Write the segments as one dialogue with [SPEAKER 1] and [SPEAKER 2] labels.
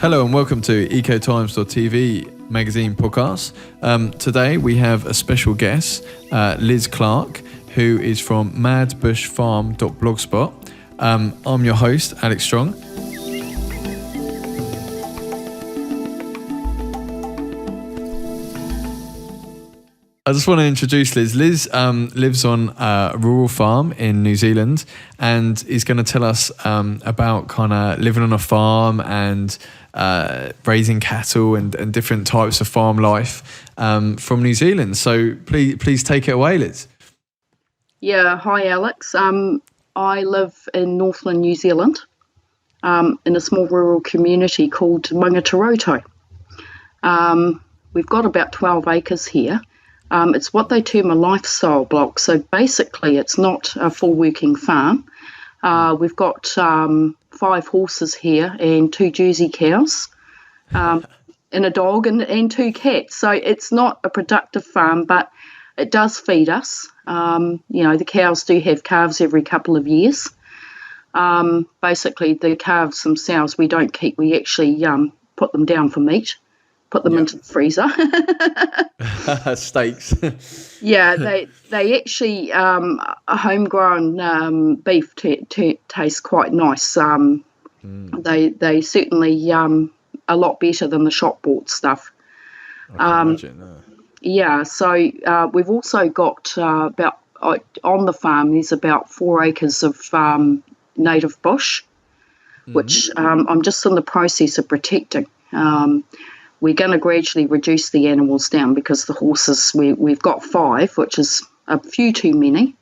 [SPEAKER 1] Hello and welcome to ECOTIMES.TV magazine podcast. Today we have a special guest, Liz Clark, who is from madbushfarm.blogspot. I'm your host, Alex Strong. I just want to introduce Liz. Liz lives on a rural farm in New Zealand and is going to tell us about kind of living on a farm and raising cattle and different types of farm life from New Zealand. So please take it away, Liz.
[SPEAKER 2] Yeah, hi Alex. I live in Northland New Zealand in a small rural community called Mangataroto. We've got about 12 acres here. It's what they term a lifestyle block. So basically it's not a full working farm. We've got 5 horses here and 2 Jersey cows, and a dog and 2 cats. So it's not a productive farm, but it does feed us. The cows do have calves every couple of years. Basically the calves themselves we don't keep. We actually put them down for meat. Put them into the freezer.
[SPEAKER 1] Steaks.
[SPEAKER 2] Yeah, they actually homegrown beef tastes quite nice. They certainly a lot better than the shop bought stuff.
[SPEAKER 1] I can imagine.
[SPEAKER 2] Yeah, so we've also got about on the farm. There's about 4 acres of native bush, which I'm just in the process of protecting. We're going to gradually reduce the animals down because the horses, we've got 5, which is a few too many.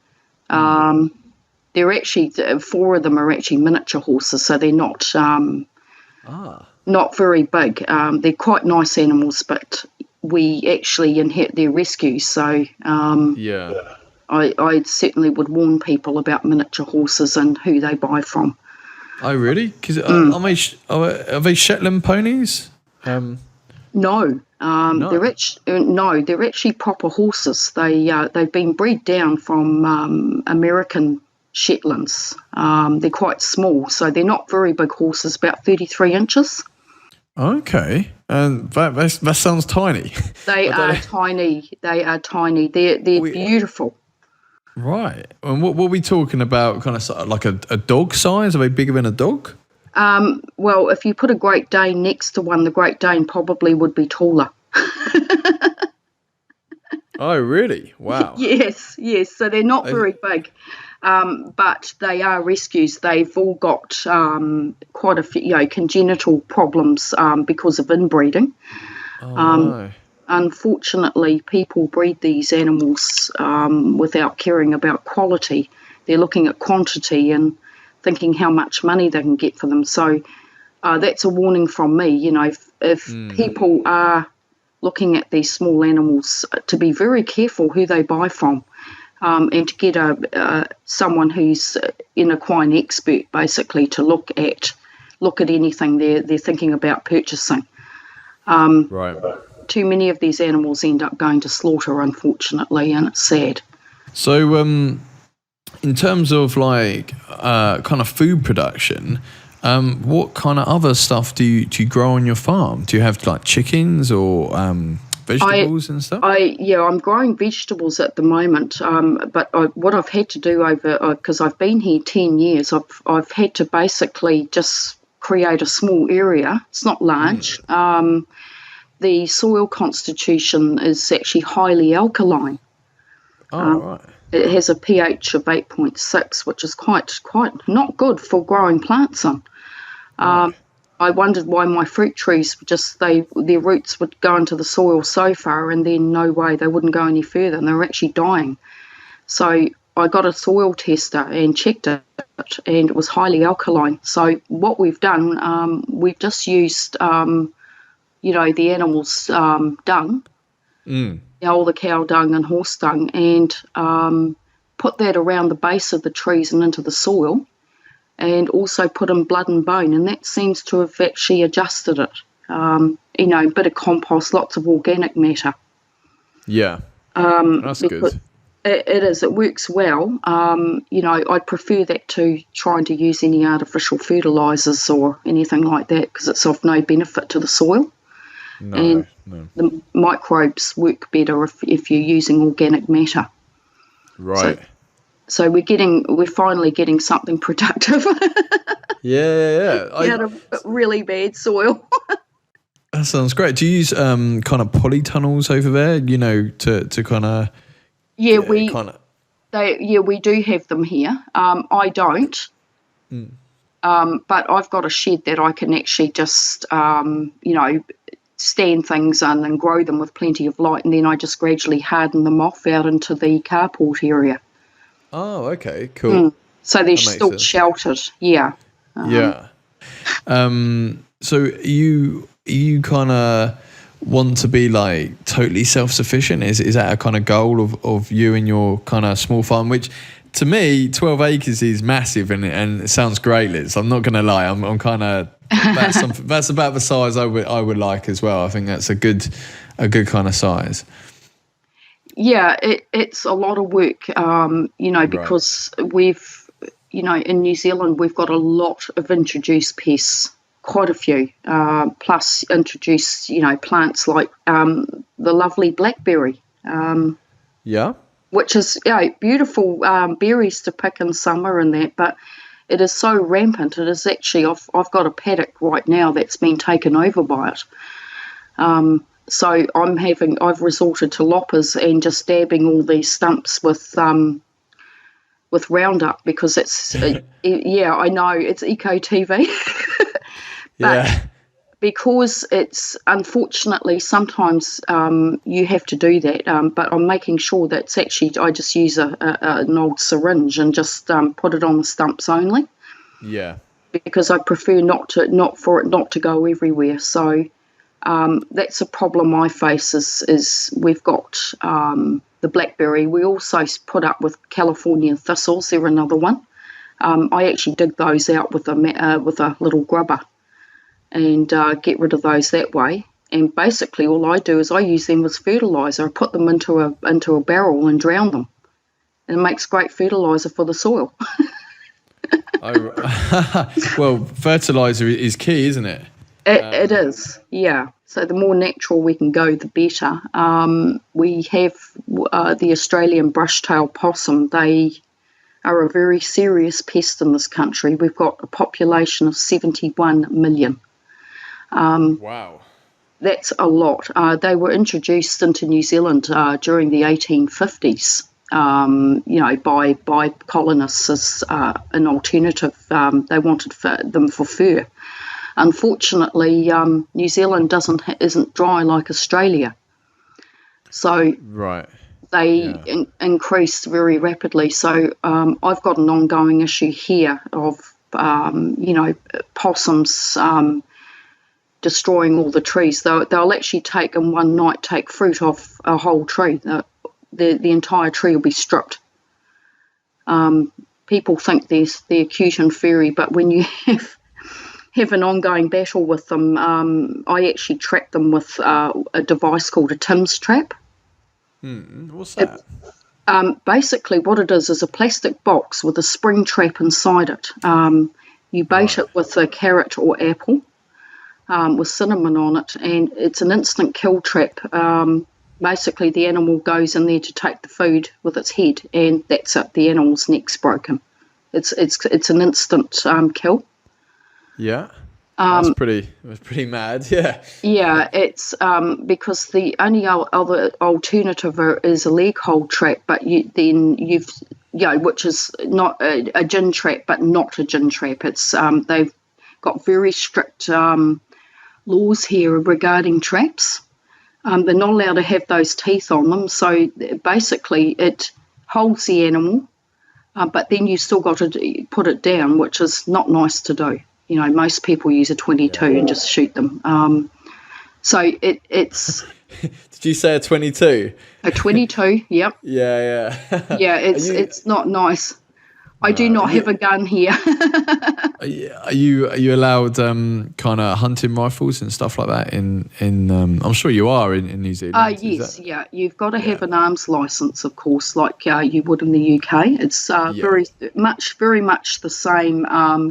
[SPEAKER 2] They're actually, 4 of them are actually miniature horses, so they're not very big. They're quite nice animals, but we actually inherit their rescues. So I certainly would warn people about miniature horses and who they buy from.
[SPEAKER 1] Oh, really? Because are they Shetland ponies?
[SPEAKER 2] No, they're actually proper horses. They've been bred down from American Shetlands. They're quite small, so they're not very big horses, about 33 inches.
[SPEAKER 1] Okay, and that sounds tiny.
[SPEAKER 2] They are tiny. They are tiny. They're beautiful.
[SPEAKER 1] Right, and what were we talking about? Kind of like a dog size? Are they bigger than a dog?
[SPEAKER 2] Well, if you put a Great Dane next to one, the Great Dane probably would be taller.
[SPEAKER 1] Oh, really? Wow.
[SPEAKER 2] Yes. So they're not very big, but they are rescues. They've all got quite a few, congenital problems because of inbreeding.
[SPEAKER 1] No.
[SPEAKER 2] Unfortunately, people breed these animals without caring about quality. They're looking at quantity and thinking how much money they can get for them. So that's a warning from me. If people are looking at these small animals, to be very careful who they buy from, and to get someone who's an equine expert basically to look at anything they're thinking about purchasing.
[SPEAKER 1] Right.
[SPEAKER 2] Too many of these animals end up going to slaughter, unfortunately, and it's sad.
[SPEAKER 1] So, in terms of kind of food production, what kind of other stuff do you grow on your farm? Do you have like chickens or vegetables and stuff?
[SPEAKER 2] I'm growing vegetables at the moment, but what I've had to do because I've been here 10 years, I've had to basically just create a small area. It's not large. The soil constitution is actually highly alkaline.
[SPEAKER 1] Right.
[SPEAKER 2] It has a pH of 8.6, which is quite not good for growing plants on. I wondered why my fruit trees their roots would go into the soil so far and then no way they wouldn't go any further, and they were actually dying. So I got a soil tester and checked it, and it was highly alkaline. So what we've done, we've just used the animals' dung. All the cow dung and horse dung, and put that around the base of the trees and into the soil, and also put in blood and bone, and that seems to have actually adjusted it. A bit of compost, lots of organic matter.
[SPEAKER 1] Yeah, that's good.
[SPEAKER 2] It is. It works well. I'd prefer that to trying to use any artificial fertilisers or anything like that, because it's of no benefit to the soil.
[SPEAKER 1] No,
[SPEAKER 2] And the microbes work better if you're using organic matter.
[SPEAKER 1] right.
[SPEAKER 2] So we're finally getting something productive
[SPEAKER 1] Yeah.
[SPEAKER 2] out of really bad soil.
[SPEAKER 1] That sounds great. Do you use kind of polytunnels over there? To kind of
[SPEAKER 2] We do have them here. I don't, but I've got a shed that I can actually just stand things in and grow them with plenty of light, and then I just gradually harden them off out into the carport area.
[SPEAKER 1] Oh, okay, cool.
[SPEAKER 2] So they're still sheltered. Yeah.
[SPEAKER 1] Yeah. So you kind of want to be like totally self-sufficient? Is that a kind of goal of you and your kind of small farm? Which to me, 12 acres is massive and it sounds great, Liz. I'm not going to lie. I'm kind of that's about the size I would like as well. I think that's a good kind of size.
[SPEAKER 2] Yeah, it's a lot of work, because we've, in New Zealand, we've got a lot of introduced pests, quite a few, plus introduced, plants like the lovely blackberry. Which is, beautiful berries to pick in summer and that, but it is so rampant. It is actually, I've got a paddock right now that's been taken over by it. So I've resorted to loppers and just dabbing all these stumps with Roundup, because it's, I know it's ECOTIMES.TV, but because it's, unfortunately, sometimes you have to do that, but I'm making sure that it's actually, I just use an old syringe and just put it on the stumps only.
[SPEAKER 1] Yeah. Because
[SPEAKER 2] I prefer not for it to go everywhere. So that's a problem I face is we've got the blackberry. We also put up with California thistles. They're another one. I actually dig those out with a little grubber and get rid of those that way. And basically all I do is I use them as fertiliser. I put them into a barrel and drown them. And it makes great fertiliser for the soil.
[SPEAKER 1] Well, fertiliser is key, isn't it?
[SPEAKER 2] It is, yeah. So the more natural we can go, the better. We have the Australian brush-tailed possum. They are a very serious pest in this country. We've got a population of 71 million.
[SPEAKER 1] Wow.
[SPEAKER 2] That's a lot. They were introduced into New Zealand during the 1850s, by colonists as an alternative. They wanted them for fur. Unfortunately, New Zealand isn't dry like Australia, so they increased very rapidly. So I've got an ongoing issue here of possums destroying all the trees. They'll actually take in one night fruit off a whole tree. The entire tree will be stripped. People think they're cute and furry, but when you have an ongoing battle with them, I actually trap them with a device called a Tim's trap.
[SPEAKER 1] What's that?
[SPEAKER 2] Basically what it is a plastic box with a spring trap inside it. You bait it with a carrot or apple with cinnamon on it, and it's an instant kill trap. Basically the animal goes in there to take the food with its head, and that's it. The animal's neck's broken. It's an instant kill.
[SPEAKER 1] Yeah, that's pretty mad. Yeah.
[SPEAKER 2] Yeah, it's because the only other alternative is a leg hold trap, but which is not a gin trap, but not a gin trap. It's they've got very strict laws here regarding traps. They're not allowed to have those teeth on them, so basically it holds the animal, but then you still got to put it down, which is not nice to do. Most people use a 22 and just shoot them. So it's...
[SPEAKER 1] Did you say a 22?
[SPEAKER 2] A 22, yep.
[SPEAKER 1] Yeah.
[SPEAKER 2] Yeah, it's not nice. I do not have a gun here.
[SPEAKER 1] Are you allowed kind of hunting rifles and stuff like that in I'm sure you are in New Zealand.
[SPEAKER 2] Yes, yeah. You've got to have an arms license, of course, like you would in the UK. It's very much the same.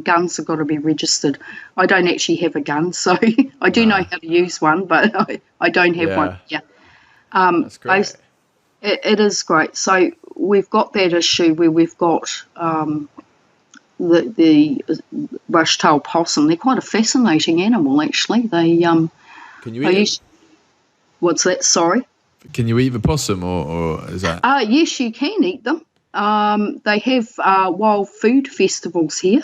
[SPEAKER 2] Guns have got to be registered. I don't actually have a gun, so I do know how to use one, but I don't have one. Yeah.
[SPEAKER 1] That's great.
[SPEAKER 2] It is great. So we've got that issue where we've got the rush-tailed possum. They're quite a fascinating animal, actually. They
[SPEAKER 1] Can you eat
[SPEAKER 2] what's that? Sorry.
[SPEAKER 1] Can you eat the possum, or is that?
[SPEAKER 2] Yes, you can eat them. They have wild food festivals here.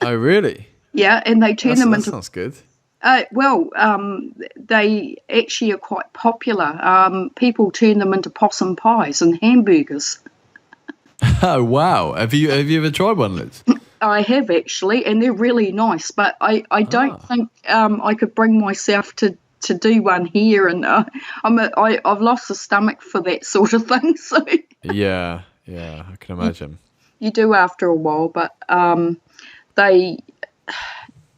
[SPEAKER 1] Oh, really?
[SPEAKER 2] Yeah, and they turn them
[SPEAKER 1] that
[SPEAKER 2] into.
[SPEAKER 1] Sounds good.
[SPEAKER 2] They actually are quite popular. People turn them into possum pies and hamburgers.
[SPEAKER 1] Oh, wow. Have you ever tried one, Liz?
[SPEAKER 2] I have actually, and they're really nice. But I don't think I could bring myself to do one here, and I've lost the stomach for that sort of thing. So
[SPEAKER 1] Yeah, I can imagine.
[SPEAKER 2] You do after a while, but they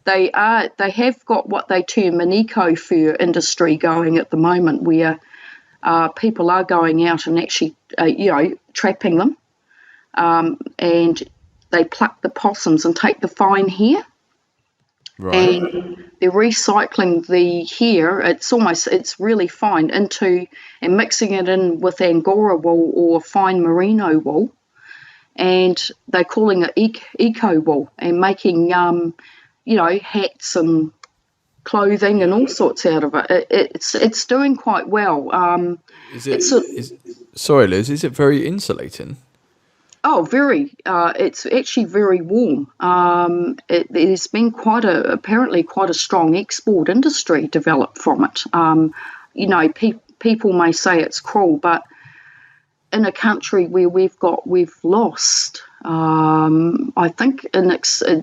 [SPEAKER 2] have got what they term an eco-fur industry going at the moment, where people are going out and actually trapping them, and they pluck the possums and take the fine hair.
[SPEAKER 1] Right.
[SPEAKER 2] And they're recycling the hair. It's really fine and mixing it in with Angora wool or fine merino wool, and they're calling it eco wool and making hats and clothing and all sorts out of it. It's doing quite well.
[SPEAKER 1] Sorry, Liz, is it very insulating?
[SPEAKER 2] Oh, very. It's actually very warm. There's been apparently quite a strong export industry developed from it. People may say it's cruel, but in a country where we've lost, I think in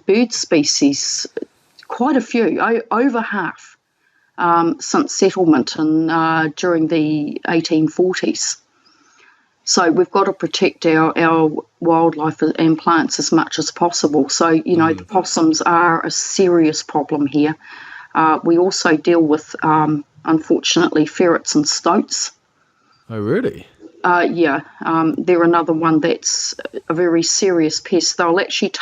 [SPEAKER 2] bird species, quite a few, over half, since settlement and during the 1840s. So we've got to protect our wildlife and plants as much as possible. So, the possums are a serious problem here. We also deal with, unfortunately, ferrets and stoats.
[SPEAKER 1] Oh, really?
[SPEAKER 2] They're another one that's a very serious pest. They'll actually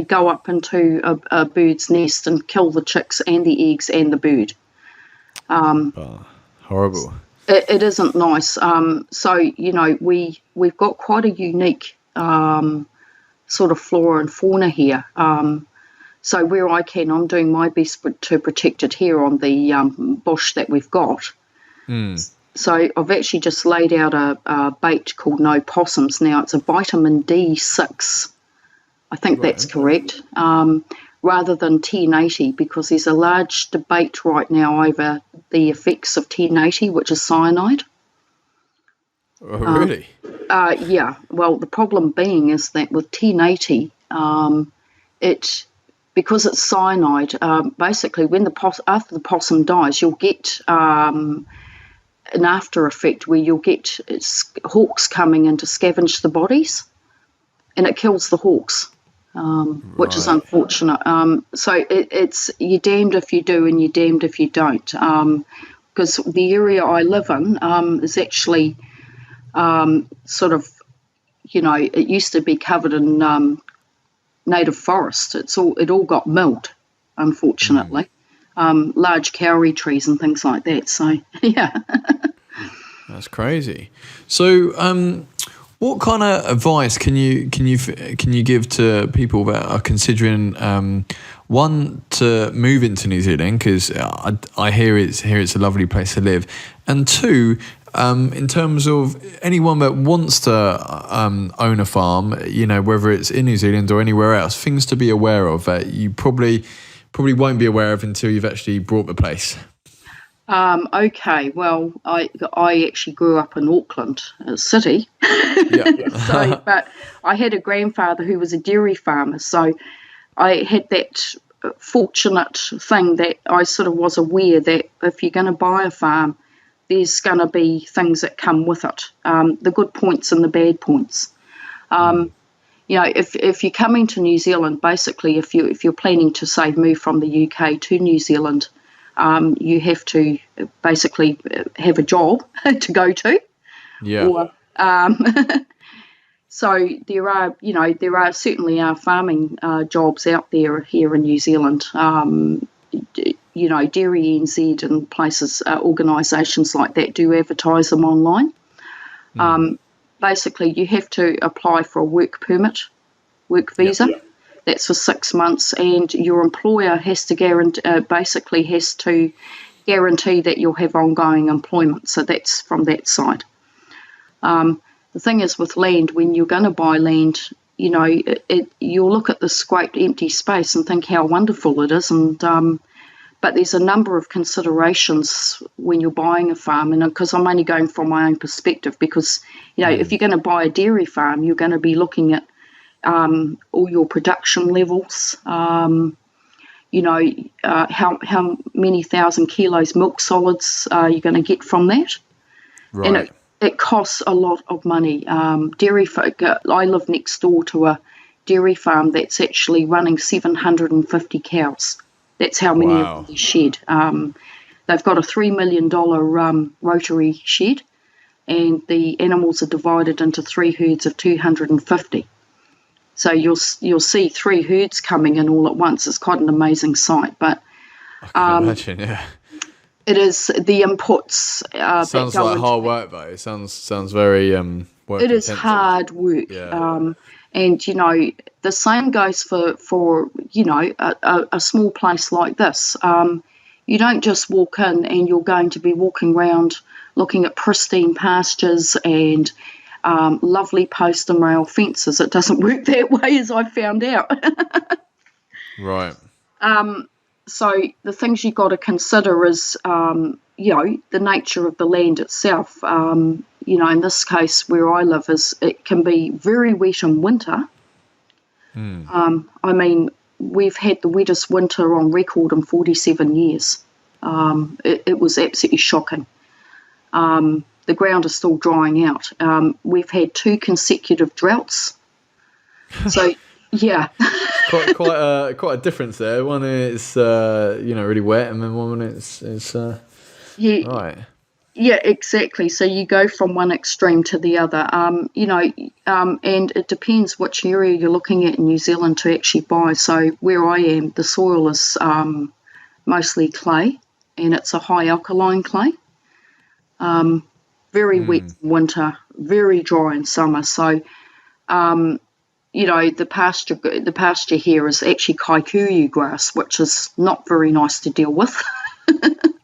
[SPEAKER 2] go up into a bird's nest and kill the chicks and the eggs and the bird.
[SPEAKER 1] Horrible.
[SPEAKER 2] It isn't nice. We've got quite a unique sort of flora and fauna here. So where I can, I'm doing my best to protect it here on the bush that we've got. So I've actually just laid out a bait called No Possums. Now it's a vitamin D6. I think that's correct. Rather than 1080, because there's a large debate right now over the effects of 1080, which is cyanide.
[SPEAKER 1] Oh, really?
[SPEAKER 2] Yeah. Well, the problem being is that with 1080, because it's cyanide, basically when after the possum dies, you'll get an after effect where you'll get hawks coming in to scavenge the bodies, and it kills the hawks. Which is unfortunate. So it's you're damned if you do and you're damned if you don't. Because the area I live in is actually sort of, it used to be covered in native forest. It all got milled, unfortunately. Large kauri trees and things like that. So yeah.
[SPEAKER 1] That's crazy. So what kind of advice can you give to people that are considering one, to move into New Zealand, because I hear it's a lovely place to live, and two, in terms of anyone that wants to own a farm, whether it's in New Zealand or anywhere else, things to be aware of that you probably won't be aware of until you've actually bought the place.
[SPEAKER 2] Okay, well, I actually grew up in Auckland City, but I had a grandfather who was a dairy farmer, so I had that fortunate thing that I sort of was aware that if you're going to buy a farm, there's going to be things that come with it, the good points and the bad points. if you're coming to New Zealand, basically, if you're planning to say move from the UK to New Zealand, you have to basically have a job to go to.
[SPEAKER 1] Yeah.
[SPEAKER 2] Or, so there are certainly farming jobs out there here in New Zealand. Dairy NZ and places, organisations like that do advertise them online. Basically, you have to apply for a work permit, work visa.
[SPEAKER 1] Yep.
[SPEAKER 2] That's for 6 months, and your employer has to guarantee that you'll have ongoing employment. So that's from that side. The thing is with land, when you're going to buy land, you'll look at this great empty space and think how wonderful it is, but there's a number of considerations when you're buying a farm, and because I'm only going from my own perspective, because if you're going to buy a dairy farm, you're going to be looking at all your production levels, how many thousand kilos milk solids you're going to get from that.
[SPEAKER 1] Right.
[SPEAKER 2] And it costs a lot of money. Dairy folk, I live next door to a dairy farm that's actually running 750 cows. That's how many of them shed. They've got a $3 million rotary shed, and the animals are divided into 3 herds of 250. So you'll see 3 herds coming in all at once. It's quite an amazing sight. But
[SPEAKER 1] I can imagine, yeah.
[SPEAKER 2] It is the inputs.
[SPEAKER 1] Sounds like hard work, though. It sounds very work.
[SPEAKER 2] It is hard work.
[SPEAKER 1] Yeah.
[SPEAKER 2] And the same goes for a small place like this. You don't just walk in and you're going to be walking around looking at pristine pastures and lovely post and rail fences. It doesn't work that way, as I found out.
[SPEAKER 1] Right.
[SPEAKER 2] So the things you've got to consider is, the nature of the land itself. In this case where I live, it can be very wet in winter. We've had the wettest winter on record in 47 years. It was absolutely shocking. The ground is still drying out. We've had 2 consecutive droughts. So, yeah.
[SPEAKER 1] quite a difference there. One is really wet, and then one is right.
[SPEAKER 2] Yeah, exactly. So you go from one extreme to the other. And it depends which area you're looking at in New Zealand to actually buy. So where I am, the soil is mostly clay, and it's a high alkaline clay. Very wet in winter, very dry in summer. So, the pasture here is actually kaikuyu grass, which is not very nice to deal with.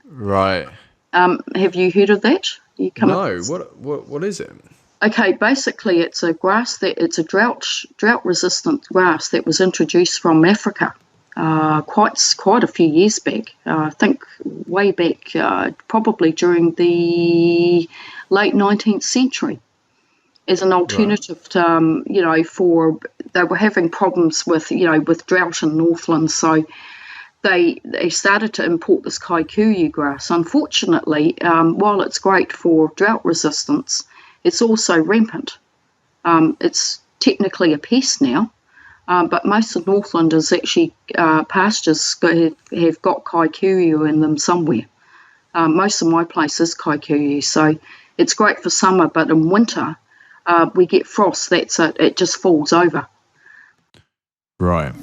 [SPEAKER 1] Right.
[SPEAKER 2] Have you heard of that?
[SPEAKER 1] No. What is it?
[SPEAKER 2] Okay, basically it's a grass it's a drought resistant grass that was introduced from Africa quite a few years back. I think way back, probably during the late 19th century, as an alternative to, for they were having problems with drought in Northland, so they started to import this kaikuyu grass. Unfortunately, while it's great for drought resistance, it's also rampant. It's technically a pest now, but most of Northland is actually pastures have got kaikuyu in them somewhere. Most of my place is kaikuyu, so it's great for summer, but in winter we get frost. That's it. It just falls over.
[SPEAKER 1] Right.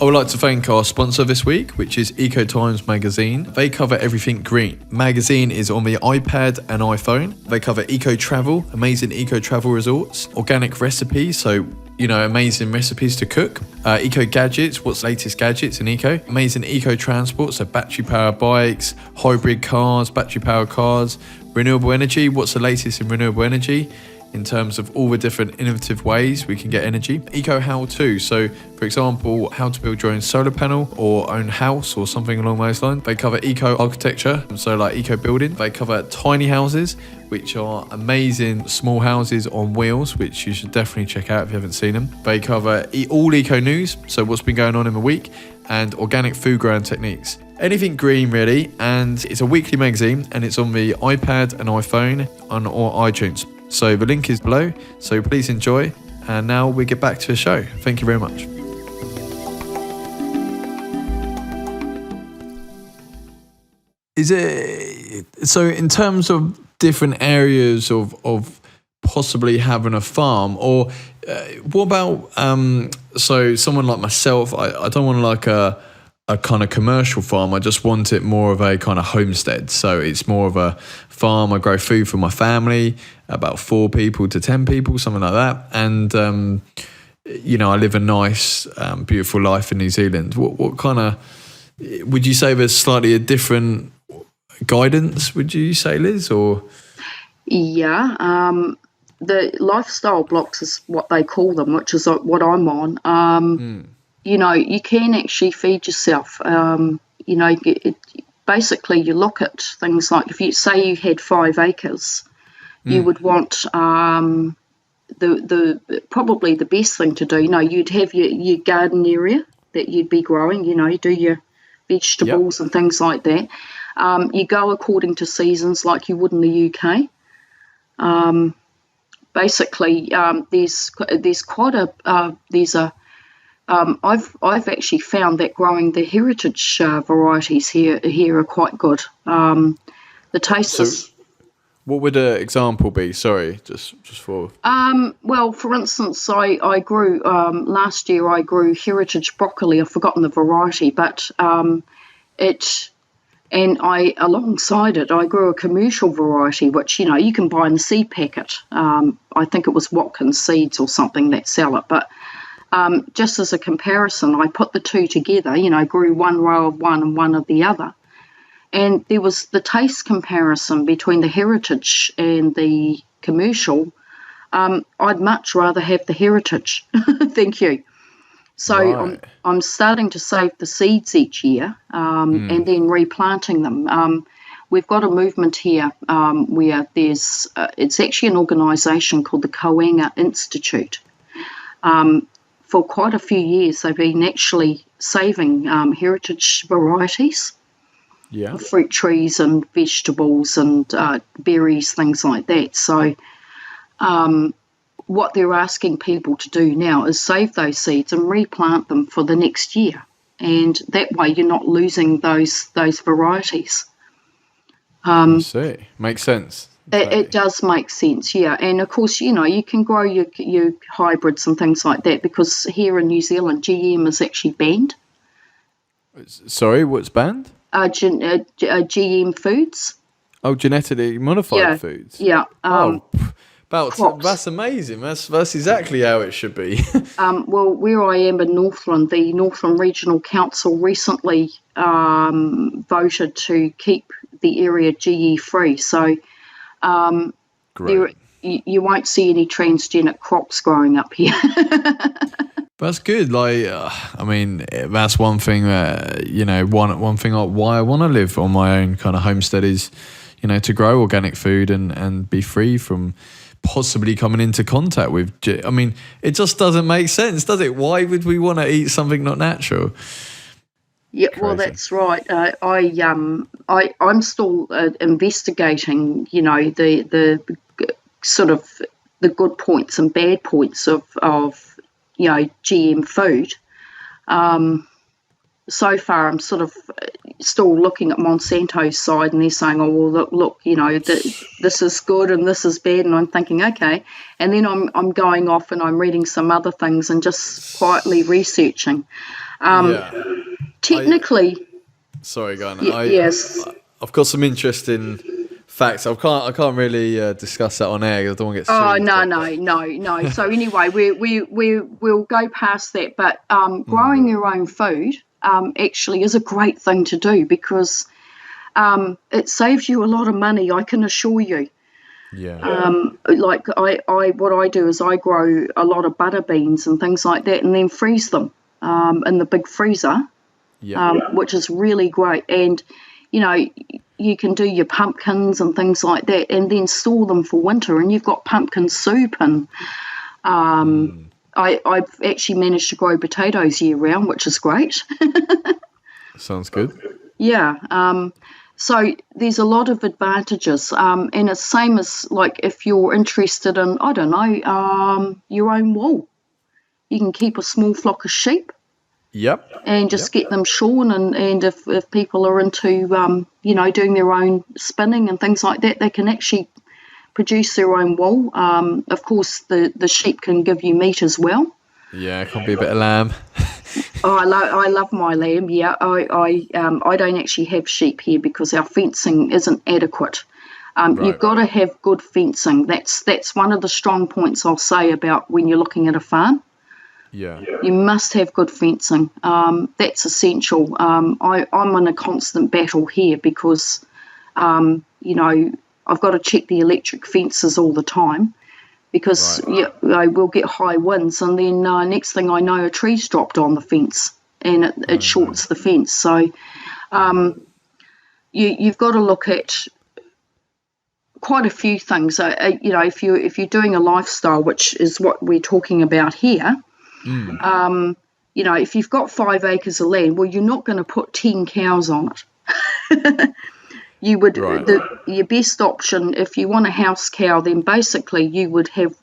[SPEAKER 1] I would like to thank our sponsor this week, which is ECOTIMES magazine. They cover everything green. Magazine is on the iPad and iPhone. They cover eco travel, amazing eco travel resorts, organic recipes, so amazing recipes to cook, eco gadgets, what's the latest gadgets in eco, amazing eco transport, so battery powered bikes, hybrid cars, battery powered cars, renewable energy, what's the latest in renewable energy, in terms of all the different innovative ways we can get energy. Eco how-to, so for example, how to build your own solar panel or own house or something along those lines. They cover eco architecture, so like eco building. They cover tiny houses, which are amazing small houses on wheels, which you should definitely check out if you haven't seen them. They cover all eco news, so what's been going on in the week, and organic food growing techniques. anything green really. And it's a weekly magazine, and it's on the iPad and iPhone or iTunes. So the link is below. So please enjoy. And now we get back to the show. Thank you very much. Is it so in terms of different areas of possibly having a farm, or what about so someone like myself? I don't want like a kind of commercial farm. I just want it more of a kind of homestead. So it's more of a farm. I grow food for my family, about 4 people to 10 people, something like that. And I live a nice, beautiful life in New Zealand. What kind of would you say there's slightly a different guidance, would you say, Liz? Or
[SPEAKER 2] the lifestyle blocks is what they call them, which is what I'm on. You can actually feed yourself. Basically you look at things like, if you say you had 5 acres, you would want the probably the best thing to do, you'd have your garden area that you'd be growing, do your vegetables and things like that. You go according to seasons like you would in the UK. I've actually found that growing the heritage varieties here are quite good. The taste is.
[SPEAKER 1] What would an example be? Sorry, just for.
[SPEAKER 2] Well, for instance, I grew last year. I grew heritage broccoli. I've forgotten the variety, but alongside it, I grew a commercial variety, which, you can buy in the seed packet. I think it was Watkins Seeds or something that sell it. But just as a comparison, I put the two together, grew one row of one and one of the other. And there was the taste comparison between the heritage and the commercial. I'd much rather have the heritage. Thank you. So right. I'm starting to save the seeds each year and then replanting them. We've got a movement here where there's it's actually an organisation called the Koanga Institute. For quite a few years, they've been actually saving heritage varieties, fruit trees and vegetables and berries, things like that. So what they're asking people to do now is save those seeds and replant them for the next year, and that way you're not losing those varieties.
[SPEAKER 1] I see. Makes sense.
[SPEAKER 2] It does make sense, yeah. And of course, you can grow your hybrids and things like that, because here in New Zealand, GM is actually banned.
[SPEAKER 1] Sorry, what's banned?
[SPEAKER 2] GM foods.
[SPEAKER 1] Oh, genetically modified foods.
[SPEAKER 2] Yeah.
[SPEAKER 1] That's amazing. That's exactly how it should be.
[SPEAKER 2] Well, where I am in Northland, the Northland Regional Council recently voted to keep the area GE free. So you won't see any transgenic crops growing up here.
[SPEAKER 1] That's good. That's one thing that, one thing why I want to live on my own kind of homestead is, to grow organic food and be free from possibly coming into contact with. It just doesn't make sense, does it? Why would we want to eat something not natural?
[SPEAKER 2] Yeah, crazy. Well, that's right. I'm still investigating, the sort of the good points and bad points of GM food. So far, I'm sort of still looking at Monsanto's side, and they're saying, "Oh, well, look, this is good and this is bad," and I'm thinking, okay. And then I'm going off and I'm reading some other things and just quietly researching. Technically,
[SPEAKER 1] sorry, go on.
[SPEAKER 2] Yes,
[SPEAKER 1] I've got some interesting facts. I can't really discuss that on air. I don't want to get sued.
[SPEAKER 2] Oh no. So anyway, we'll go past that. But growing your own food actually is a great thing to do, because it saves you a lot of money, I can assure you.
[SPEAKER 1] Yeah.
[SPEAKER 2] What I do is I grow a lot of butter beans and things like that, and then freeze them in the big freezer, which is really great. And you can do your pumpkins and things like that, and then store them for winter, and you've got pumpkin soup. And I've actually managed to grow potatoes year round, which is great.
[SPEAKER 1] Sounds good.
[SPEAKER 2] Yeah. So there's a lot of advantages, and it's same as like if you're interested in, I don't know, your own wool. You can keep a small flock of sheep
[SPEAKER 1] Yep.
[SPEAKER 2] and just get them shorn, and if people are into, doing their own spinning and things like that, they can actually produce their own wool. Of course, the sheep can give you meat as well.
[SPEAKER 1] Yeah, can't be a bit of lamb.
[SPEAKER 2] Oh, I love my lamb. Yeah, I don't actually have sheep here because our fencing isn't adequate.
[SPEAKER 1] Right.
[SPEAKER 2] You've got to have good fencing. That's one of the strong points I'll say about when you're looking at a farm.
[SPEAKER 1] Yeah.
[SPEAKER 2] You must have good fencing. That's essential. I'm in a constant battle here because, I've got to check the electric fences all the time because we'll get high winds, and then next thing I know, a tree's dropped on the fence and it shorts the fence. So you've got to look at quite a few things. If you're doing a lifestyle, which is what we're talking about here. If you've got 5 acres of land, well, you're not going to put 10 cows on it. You would, your best option, if you want a house cow, then basically you would have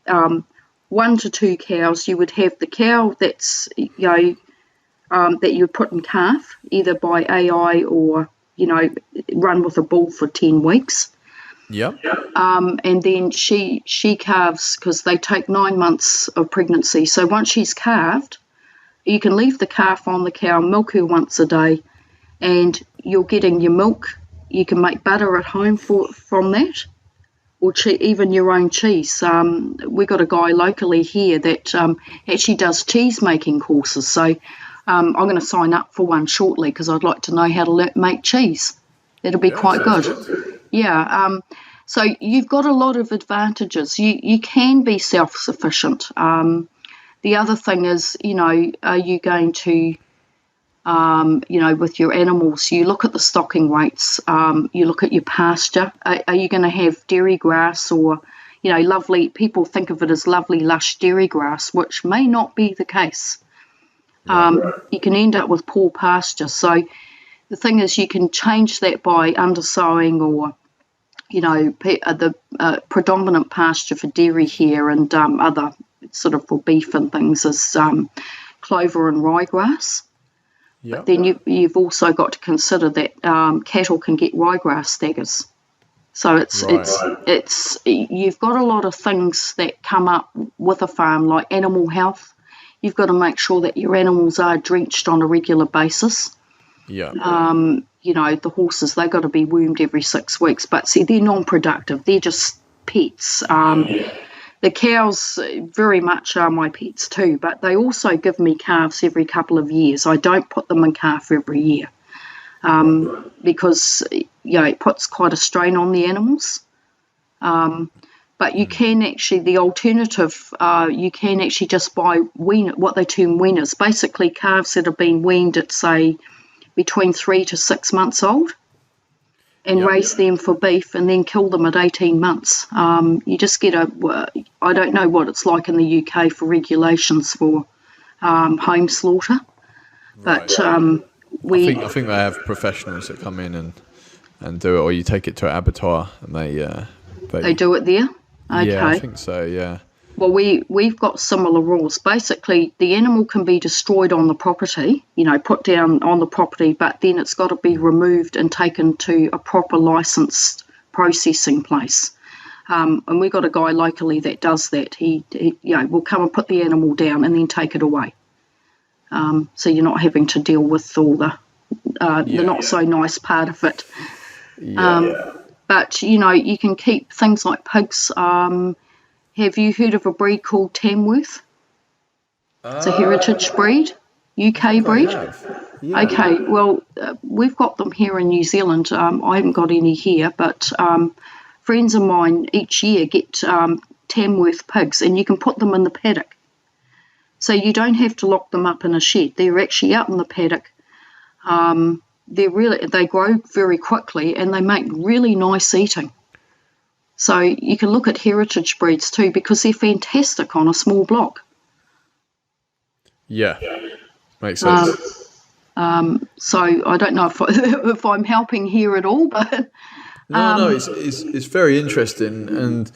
[SPEAKER 2] 1 to 2 cows. You would have the cow that's, that you put in calf, either by AI or, run with a bull for 10 weeks.
[SPEAKER 1] Yep.
[SPEAKER 2] And then she calves because they take 9 months of pregnancy. So once she's calved, you can leave the calf on the cow, milk her once a day, and you're getting your milk. You can make butter at home from that, or even your own cheese. We've got a guy locally here that actually does cheese making courses. So I'm going to sign up for one shortly because I'd like to know how to make cheese. That'll be quite good. Yeah. So you've got a lot of advantages. You can be self-sufficient. The other thing is, are you going to, with your animals, you look at the stocking rates, you look at your pasture. Are you going to have dairy grass or, lovely, people think of it as lovely, lush dairy grass, which may not be the case. You can end up with poor pasture. So the thing is, you can change that by undersowing or, the predominant pasture for dairy here and other sort of for beef and things is clover and ryegrass.
[SPEAKER 1] Yep.
[SPEAKER 2] But then you've also got to consider that cattle can get ryegrass staggers. So it's you've got a lot of things that come up with a farm, like animal health. You've got to make sure that your animals are drenched on a regular basis.
[SPEAKER 1] Yeah.
[SPEAKER 2] The horses, they've got to be weaned every 6 weeks. But see, they're non-productive. They're just pets. The cows very much are my pets too, but they also give me calves every couple of years. I don't put them in calf every year because, it puts quite a strain on the animals. But you can actually, the alternative, you can actually just buy what they term weaners, basically calves that have been weaned at, say, between 3 to 6 months old, and raise them for beef and then kill them at 18 months. You just get I don't know what it's like in the UK for regulations for home slaughter, but
[SPEAKER 1] I think they have professionals that come in and do it, or you take it to an abattoir and they
[SPEAKER 2] do it there. Okay.
[SPEAKER 1] Yeah, I think so. Yeah.
[SPEAKER 2] Well, we've got similar rules. Basically, the animal can be destroyed on the property, put down on the property, but then it's got to be removed and taken to a proper licensed processing place. And we've got a guy locally that does that. He will come and put the animal down and then take it away. So you're not having to deal with all the not so nice part of it.
[SPEAKER 1] Yeah.
[SPEAKER 2] But, you can keep things like pigs. Have you heard of a breed called Tamworth? It's a heritage breed, UK breed.
[SPEAKER 1] Yeah.
[SPEAKER 2] Okay, well, we've got them here in New Zealand. I haven't got any here, but friends of mine each year get Tamworth pigs, and you can put them in the paddock. So you don't have to lock them up in a shed. They're actually out in the paddock. They grow very quickly, and they make really nice eating. So you can look at heritage breeds too, because they're fantastic on a small block.
[SPEAKER 1] Yeah, makes sense.
[SPEAKER 2] So I don't know if I'm helping here at all, but
[SPEAKER 1] No, it's very interesting, and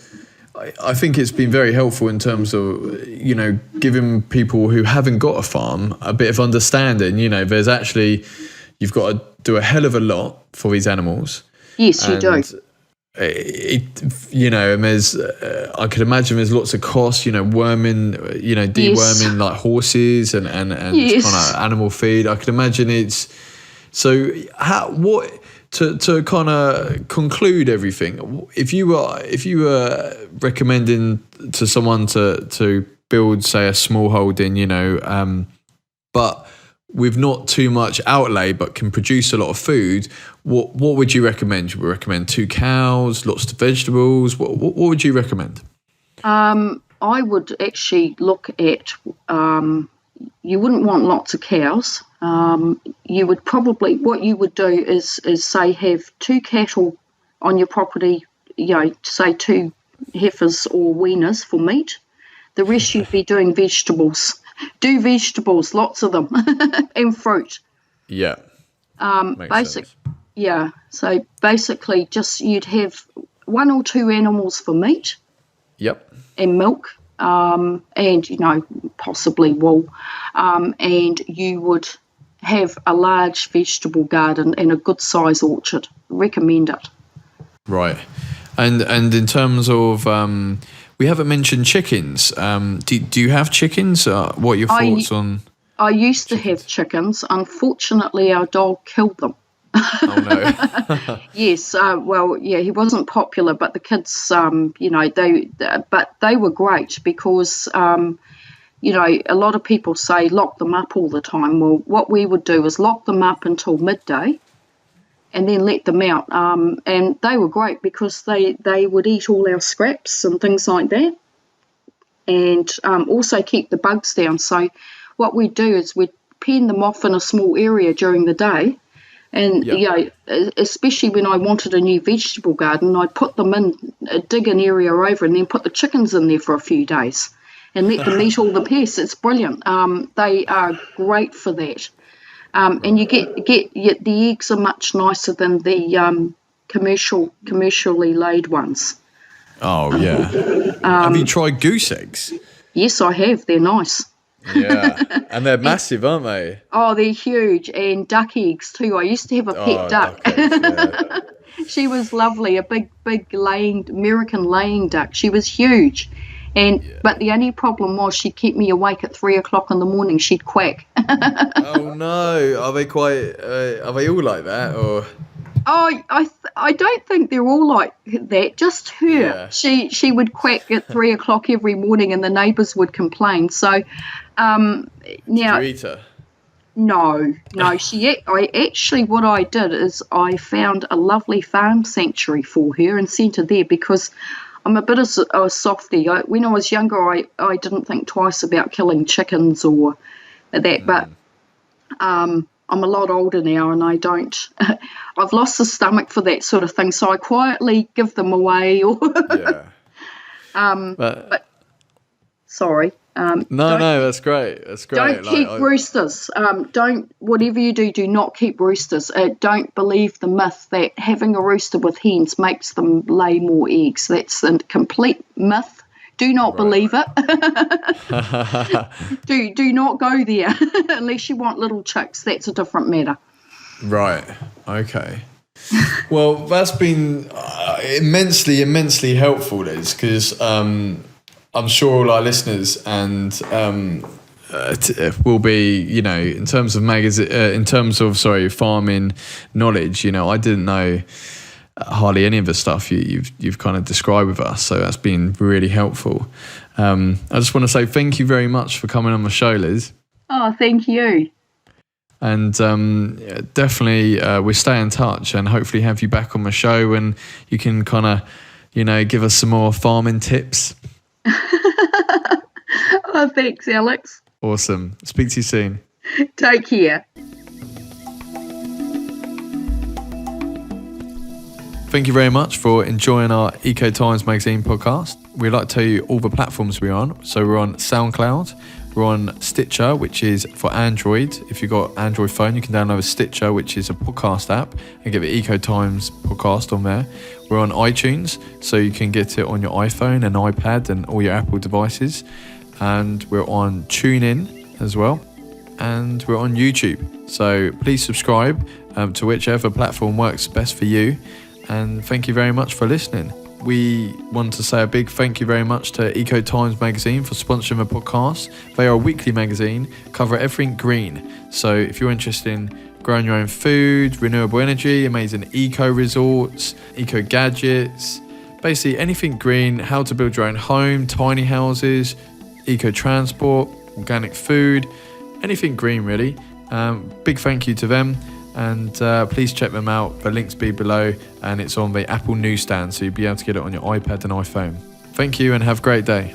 [SPEAKER 1] I think it's been very helpful in terms of, you know, giving people who haven't got a farm a bit of understanding. You know, there's actually, you've got to do a hell of a lot for these animals.
[SPEAKER 2] yes, you do.
[SPEAKER 1] You know, and there's, I could imagine there's lots of costs, you know, deworming
[SPEAKER 2] Yes.
[SPEAKER 1] like horses and
[SPEAKER 2] Yes.
[SPEAKER 1] kind of animal feed. I could imagine it's, so to kind of conclude everything, if you were recommending to someone to build, say, a small holding, you know, but with not too much outlay, but can produce a lot of food, what would you recommend? Would you recommend 2 cows, lots of vegetables? What would you recommend?
[SPEAKER 2] I would actually look at, you wouldn't want lots of cows. You would probably, what you would do is say have 2 cattle on your property, you know, say 2 heifers or weaners for meat. The rest you'd be doing vegetables. Do vegetables, lots of them, and fruit.
[SPEAKER 1] Yeah.
[SPEAKER 2] Basic,
[SPEAKER 1] sense.
[SPEAKER 2] yeah. So basically, just you'd have 1 or 2 animals for meat
[SPEAKER 1] Yep.
[SPEAKER 2] and milk, and you know, possibly wool, and you would have a large vegetable garden and a good size orchard. Recommend it.
[SPEAKER 1] Right. And in terms of, we haven't mentioned chickens. Do you have chickens? What are your thoughts on?
[SPEAKER 2] I used to have chickens. Unfortunately, our dog killed them.
[SPEAKER 1] Oh no.
[SPEAKER 2] Yes, well, yeah, he wasn't popular, but the kids, you know, they were great because, you know, a lot of people say lock them up all the time. Well, what we would do is lock them up until midday and then let them out. And they were great because they would eat all our scraps and things like that, and also keep the bugs down. So what we'd do is we'd pen them off in a small area during the day. And,
[SPEAKER 1] Yep.
[SPEAKER 2] you know, especially when I wanted a new vegetable garden, I'd put them in, dig an area over and then put the chickens in there for a few days and let them eat all the pests. It's brilliant. They are great for that. And you get the eggs are much nicer than the commercially laid ones.
[SPEAKER 1] Oh yeah. Have you tried goose eggs?
[SPEAKER 2] Yes, I have. They're nice.
[SPEAKER 1] Yeah, and they're massive, aren't they?
[SPEAKER 2] Oh, they're huge. And duck eggs too. I used to have a pet duck.
[SPEAKER 1] Eggs, yeah.
[SPEAKER 2] She was lovely, a big American laying duck. She was huge. But the only problem was she'd keep me awake at 3 o'clock in the morning. She'd quack.
[SPEAKER 1] Oh no, are they all like that, or?
[SPEAKER 2] Oh, I don't think they're all like that. Just her.
[SPEAKER 1] Yeah.
[SPEAKER 2] She would quack at 3 o'clock every morning, and the neighbours would complain. So now,
[SPEAKER 1] Did you eat her?
[SPEAKER 2] no. I actually, what I did is I found a lovely farm sanctuary for her and sent her there because I'm a bit of a softie. When I was younger, I didn't think twice about killing chickens or that, but I'm a lot older now and I don't, I've lost the stomach for that sort of thing, so I quietly give them away. Or
[SPEAKER 1] Yeah.
[SPEAKER 2] but sorry.
[SPEAKER 1] No, that's great. That's great.
[SPEAKER 2] Don't keep roosters. Whatever you do, do not keep roosters. Don't believe the myth that having a rooster with hens makes them lay more eggs. That's a complete myth. Do not believe it. do not go there unless you want little chicks. That's a different matter.
[SPEAKER 1] Right. Okay. Well, that's been immensely helpful, Liz, because I'm sure all our listeners and will be, you know, in terms of farming knowledge. You know, I didn't know hardly any of the stuff you've kind of described with us, so that's been really helpful. I just want to say thank you very much for coming on the show, Liz.
[SPEAKER 2] Oh, thank you.
[SPEAKER 1] And definitely we'll stay in touch and hopefully have you back on the show and you can kind of, you know, give us some more farming tips.
[SPEAKER 2] Oh, thanks, Alex.
[SPEAKER 1] Awesome. Speak to you soon.
[SPEAKER 2] Take care.
[SPEAKER 1] Thank you very much for enjoying our Eco Times magazine podcast. We'd like to tell you all the platforms we're on. So we're on SoundCloud, We're on Stitcher, which is for Android. If you've got Android phone, you can download a Stitcher, which is a podcast app, and get the Eco Times podcast on there. We're on iTunes, so you can get it on your iPhone and iPad and all your Apple devices. And we're on TuneIn as well. And we're on YouTube. So please subscribe to whichever platform works best for you. And thank you very much for listening. We want to say a big thank you very much to Eco Times magazine for sponsoring the podcast. They are a weekly magazine, cover everything green. So if you're interested in growing your own food, renewable energy, amazing eco resorts, eco gadgets, basically anything green, how to build your own home, tiny houses, eco transport, organic food, anything green really. Big thank you to them. And please check them out. The links be below, and it's on the Apple newsstand, so you'll be able to get it on your iPad and iPhone. Thank you and have a great day.